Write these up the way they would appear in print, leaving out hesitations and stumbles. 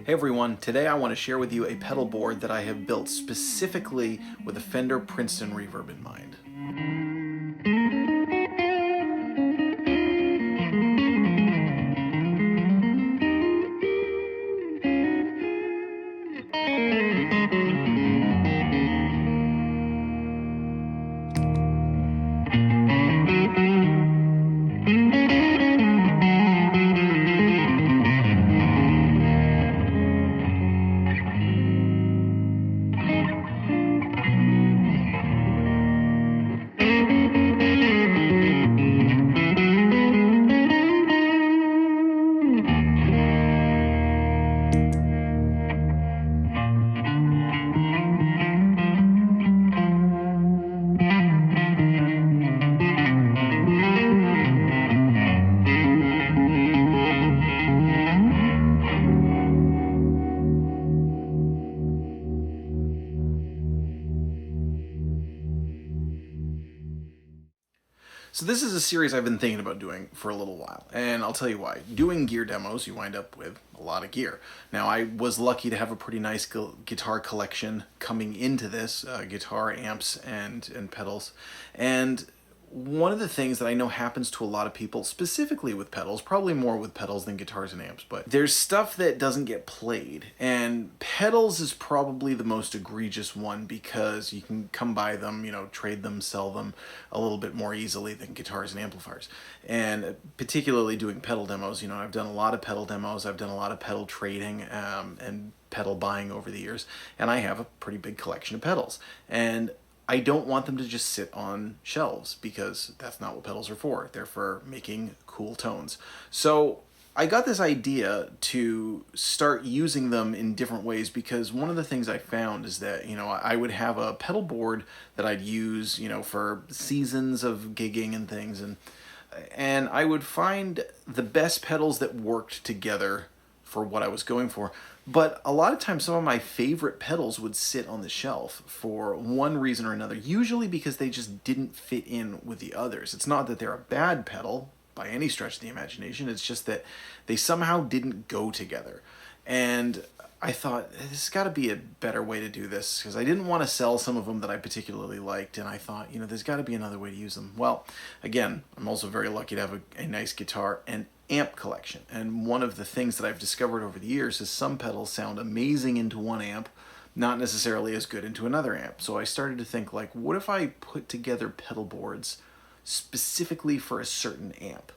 Hey everyone, today I want to share with you a pedal board that I have built specifically with a Fender Princeton Reverb in mind. So this is a series I've been thinking about doing for a little while, and I'll tell you why. Doing gear demos, you wind up with a lot of gear. Now, I was lucky to have a pretty nice guitar collection coming into this, guitar, amps, and pedals. And one of the things that I know happens to a lot of people, specifically with pedals, probably more with pedals than guitars and amps, but there's stuff that doesn't get played. And pedals is probably the most egregious one because you can come by them, trade them, sell them a little bit more easily than guitars and amplifiers. And particularly doing pedal demos, I've done a lot of pedal demos, I've done a lot of pedal trading and pedal buying over the years, and I have a pretty big collection of pedals. And I don't want them to just sit on shelves because that's not what pedals are for. They're for making cool tones. So I got this idea to start using them in different ways because one of the things I found is that, I would have a pedal board that I'd use, for seasons of gigging and things. And I would find the best pedals that worked together for what I was going for. But a lot of times some of my favorite pedals would sit on the shelf for one reason or another, usually because they just didn't fit in with the others. It's not that they're a bad pedal by any stretch of the imagination, it's just that they somehow didn't go together. And I thought, there's got to be a better way to do this, because I didn't want to sell some of them that I particularly liked, and I thought, there's got to be another way to use them. Well, again, I'm also very lucky to have a nice guitar and amp collection, and one of the things that I've discovered over the years is some pedals sound amazing into one amp, not necessarily as good into another amp. So I started to think, like, what if I put together pedal boards specifically for a certain amp?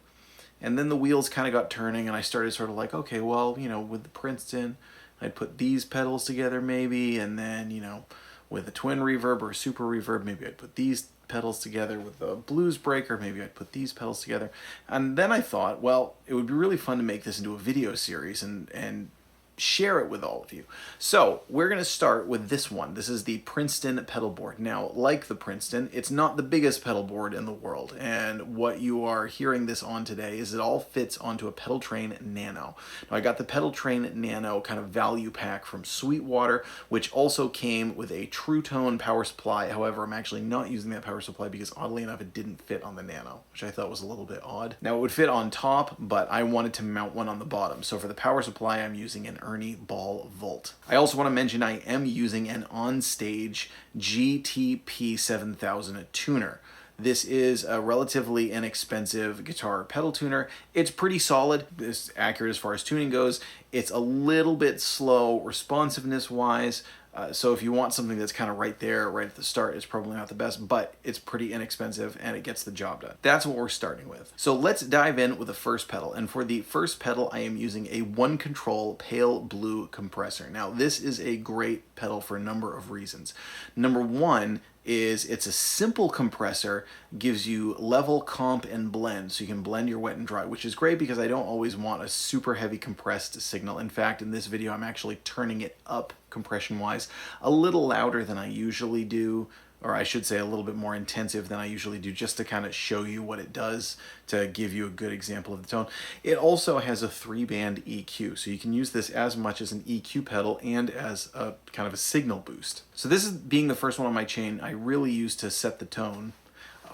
And then the wheels kind of got turning, and I started sort of like, okay, well, with the Princeton, I'd put these pedals together maybe, and then, with a twin reverb or a super reverb, maybe I'd put these pedals together. With the blues breaker, maybe I'd put these pedals together. And then I thought, well, it would be really fun to make this into a video series and share it with all of you. So we're going to start with this one. This is the Princeton pedal board. Now, like the Princeton, it's not the biggest pedal board in the world, and what you are hearing this on today is it all fits onto a Pedal Train Nano. Now, I got the Pedal Train Nano kind of value pack from Sweetwater, which also came with a True Tone power supply. However, I'm actually not using that power supply because oddly enough it didn't fit on the Nano, which I thought was a little bit odd. Now, it would fit on top, but I wanted to mount one on the bottom. So for the power supply, I'm using an Ernie Ball Volt. I also want to mention I am using an OnStage GTP 7000 tuner. This is a relatively inexpensive guitar pedal tuner. It's pretty solid. It's accurate as far as tuning goes. It's a little bit slow responsiveness-wise. So if you want something that's kind of right there, right at the start, it's probably not the best, but it's pretty inexpensive and it gets the job done. That's what we're starting with. So let's dive in with the first pedal. And for the first pedal, I am using a One Control Pale Blue compressor. Now, this is a great pedal for a number of reasons. Number one is it's a simple compressor, gives you level, comp, and blend, so you can blend your wet and dry, which is great because I don't always want a super heavy compressed signal. In fact, in this video, I'm actually turning it up compression-wise a little louder than I usually do, or I should say a little bit more intensive than I usually do, just to kind of show you what it does, to give you a good example of the tone. It also has a 3-band EQ, so you can use this as much as an EQ pedal and as a kind of a signal boost. So this is being the first one on my chain I really use to set the tone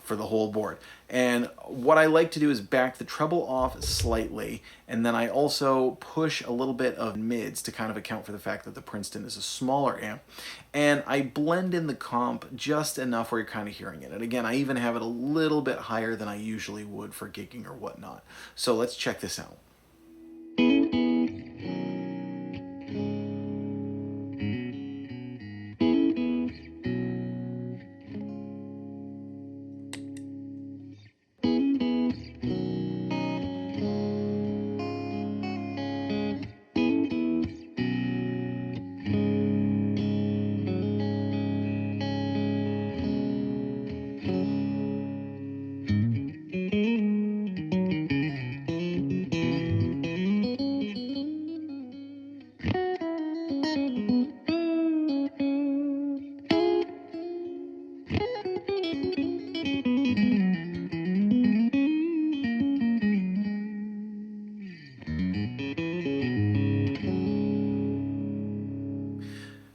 for the whole board. And what I like to do is back the treble off slightly, and then I also push a little bit of mids to kind of account for the fact that the Princeton is a smaller amp. And I blend in the comp just enough where you're kind of hearing it. And again, I even have it a little bit higher than I usually would for gigging or whatnot. So let's check this out.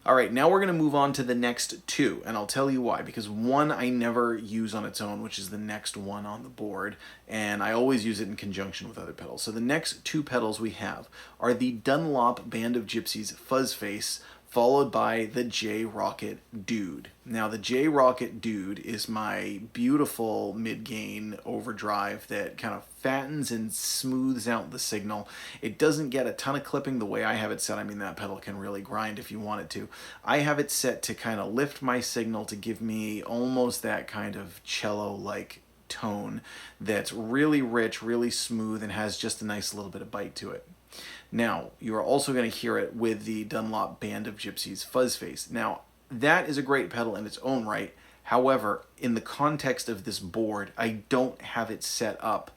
All right, now we're going to move on to the next two, and I'll tell you why. Because one I never use on its own, which is the next one on the board, and I always use it in conjunction with other pedals. So the next two pedals we have are the Dunlop Band of Gypsies Fuzz Face, followed by the J-Rocket Dude. Now the J-Rocket Dude is my beautiful mid-gain overdrive that kind of fattens and smooths out the signal. It doesn't get a ton of clipping the way I have it set. I mean, that pedal can really grind if you want it to. I have it set to kind of lift my signal to give me almost that kind of cello-like tone that's really rich, really smooth, and has just a nice little bit of bite to it. Now, you're also going to hear it with the Dunlop Band of Gypsies Fuzz Face. Now, that is a great pedal in its own right. However, in the context of this board, I don't have it set up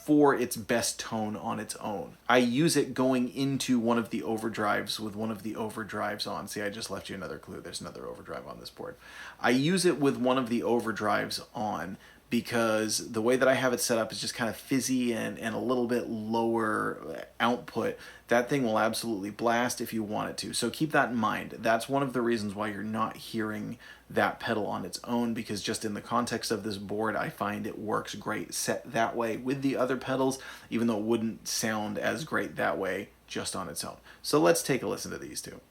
for its best tone on its own. I use it going into one of the overdrives with one of the overdrives on. See, I just left you another clue. There's another overdrive on this board. I use it with one of the overdrives on because the way that I have it set up is just kind of fizzy and a little bit lower output. That thing will absolutely blast if you want it to. So keep that in mind. That's one of the reasons why you're not hearing that pedal on its own, because just in the context of this board, I find it works great set that way with the other pedals, even though it wouldn't sound as great that way just on its own. So let's take a listen to these two.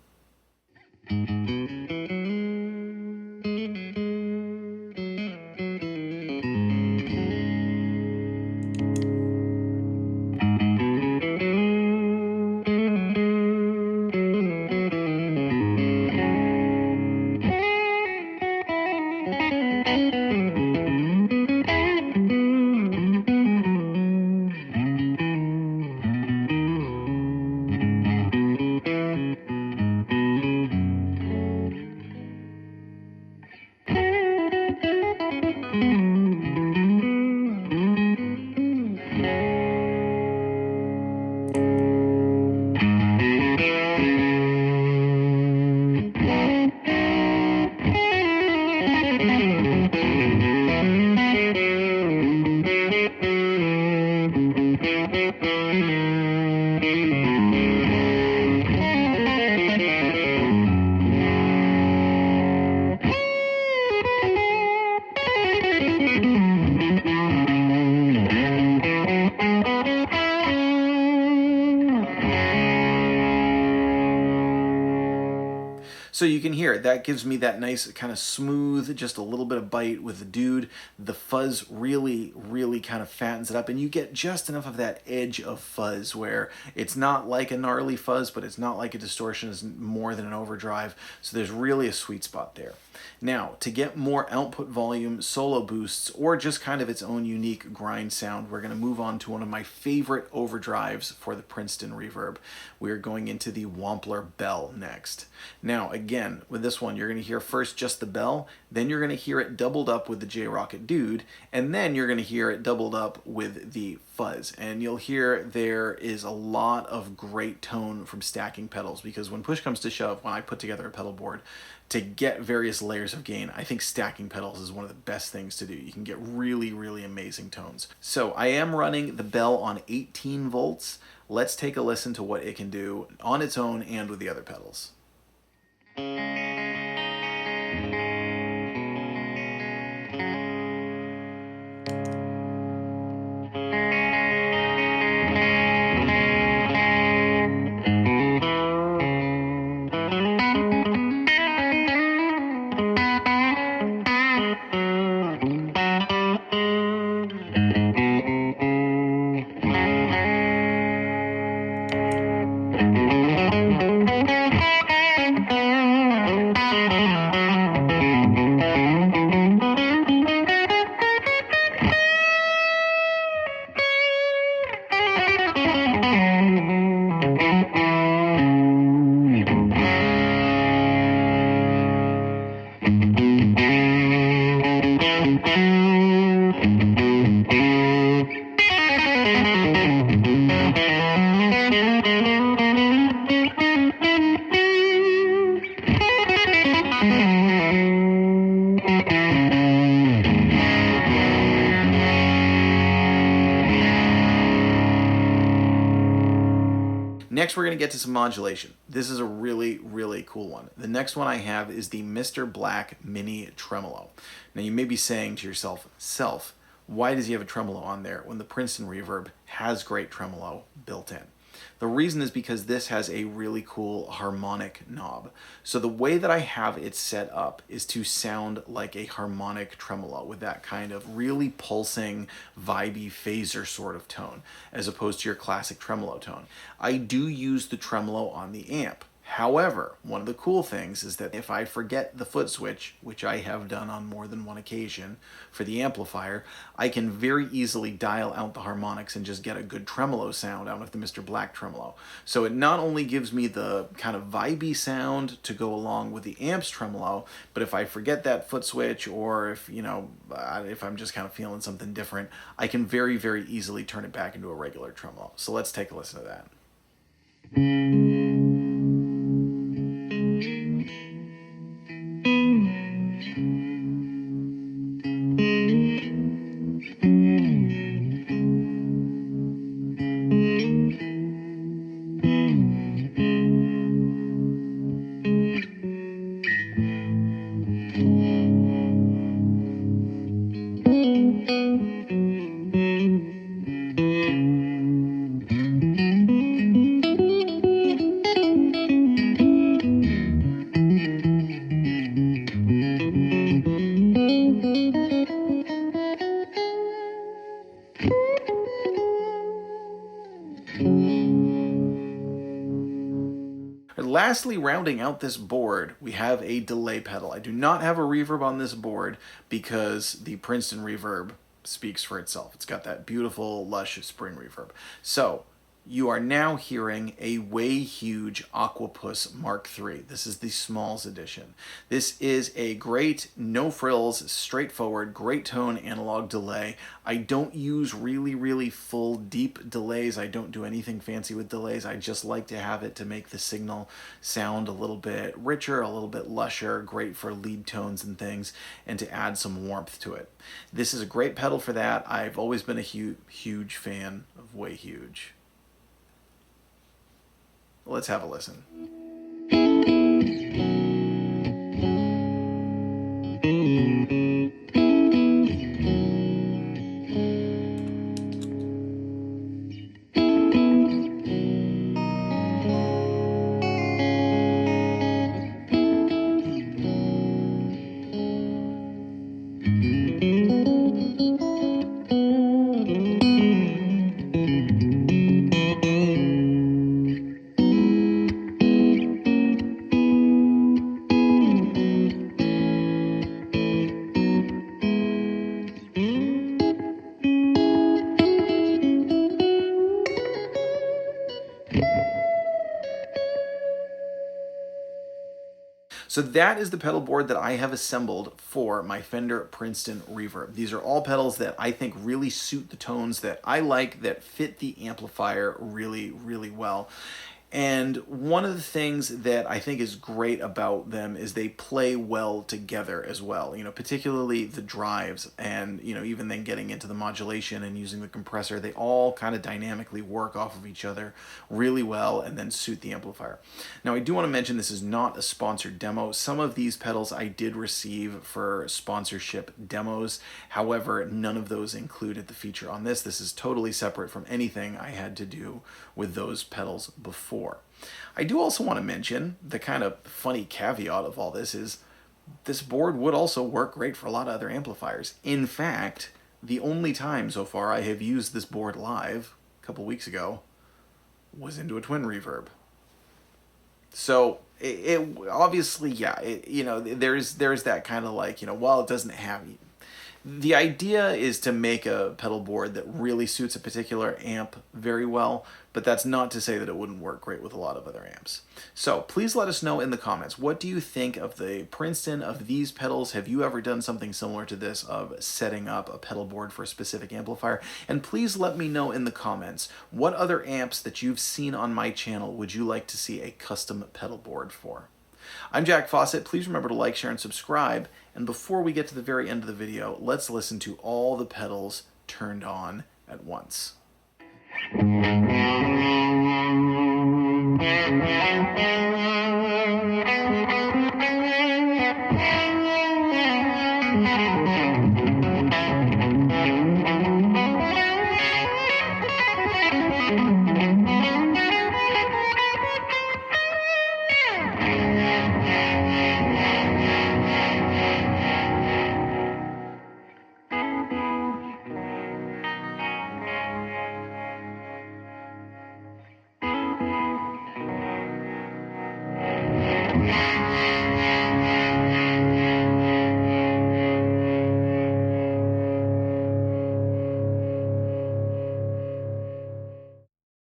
So you can hear it. That gives me that nice kind of smooth, just a little bit of bite with the Dude. The fuzz really, really kind of fattens it up, and you get just enough of that edge of fuzz where it's not like a gnarly fuzz, but it's not like a distortion, is more than an overdrive. So there's really a sweet spot there. Now, to get more output volume, solo boosts, or just kind of its own unique grind sound, we're going to move on to one of my favorite overdrives for the Princeton Reverb. We're going into the Wampler Bell next. Now, again, with this one, you're going to hear first just the bell, then you're going to hear it doubled up with the J-Rocket Dude, and then you're going to hear it doubled up with the fuzz. And you'll hear there is a lot of great tone from stacking pedals, because when push comes to shove, when I put together a pedal board, to get various layers of gain, I think stacking pedals is one of the best things to do. You can get really, really amazing tones. So I am running the bell on 18 volts. Let's take a listen to what it can do on its own and with the other pedals. Next, we're going to get to some modulation. This is a really, really cool one. The next one I have is the Mr. Black Mini Tremolo. Now, you may be saying to yourself, why does he have a tremolo on there when the Princeton Reverb has great tremolo built in? The reason is because this has a really cool harmonic knob. So the way that I have it set up is to sound like a harmonic tremolo with that kind of really pulsing, vibey phaser sort of tone, as opposed to your classic tremolo tone. I do use the tremolo on the amp. However, one of the cool things is that if I forget the foot switch, which I have done on more than one occasion for the amplifier, I can very easily dial out the harmonics and just get a good tremolo sound out of the Mr. Black tremolo. So it not only gives me the kind of vibey sound to go along with the amp's tremolo, but if I forget that foot switch, or if, you know, if I'm just kind of feeling something different, I can very, very easily turn it back into a regular tremolo. So let's take a listen to that. Lastly, rounding out this board, we have a delay pedal. I do not have a reverb on this board because the Princeton Reverb speaks for itself. It's got that beautiful, lush spring reverb. So you are now hearing a Way Huge Aquapus Mark III. This is the Smalls edition. This is a great, no frills, straightforward, great tone analog delay. I don't use really, really full, deep delays. I don't do anything fancy with delays. I just like to have it to make the signal sound a little bit richer, a little bit lusher, great for lead tones and things, and to add some warmth to it. This is a great pedal for that. I've always been a huge fan of Way Huge. Let's have a listen. So that is the pedal board that I have assembled for my Fender Princeton Reverb. These are all pedals that I think really suit the tones that I like, that fit the amplifier really, really well. And one of the things that I think is great about them is they play well together as well, you know, particularly the drives, and, you know, even then getting into the modulation and using the compressor, they all kind of dynamically work off of each other really well and then suit the amplifier. Now, I do want to mention this is not a sponsored demo. Some of these pedals I did receive for sponsorship demos. However, none of those included the feature on this. This is totally separate from anything I had to do with those pedals before. I do also want to mention the kind of funny caveat of all this is this board would also work great for a lot of other amplifiers. In fact, the only time so far I have used this board live, a couple weeks ago, was into a twin reverb. So it obviously, yeah, you know, there's that kind of like, you know, while it doesn't have, the idea is to make a pedal board that really suits a particular amp very well, but that's not to say that it wouldn't work great with a lot of other amps. So please let us know in the comments, what do you think of the Princeton, of these pedals? Have you ever done something similar to this, of setting up a pedal board for a specific amplifier? And please let me know in the comments, what other amps that you've seen on my channel would you like to see a custom pedal board for? I'm Jack Fossett. Please remember to like, share, and subscribe. And before we get to the very end of the video, let's listen to all the pedals turned on at once.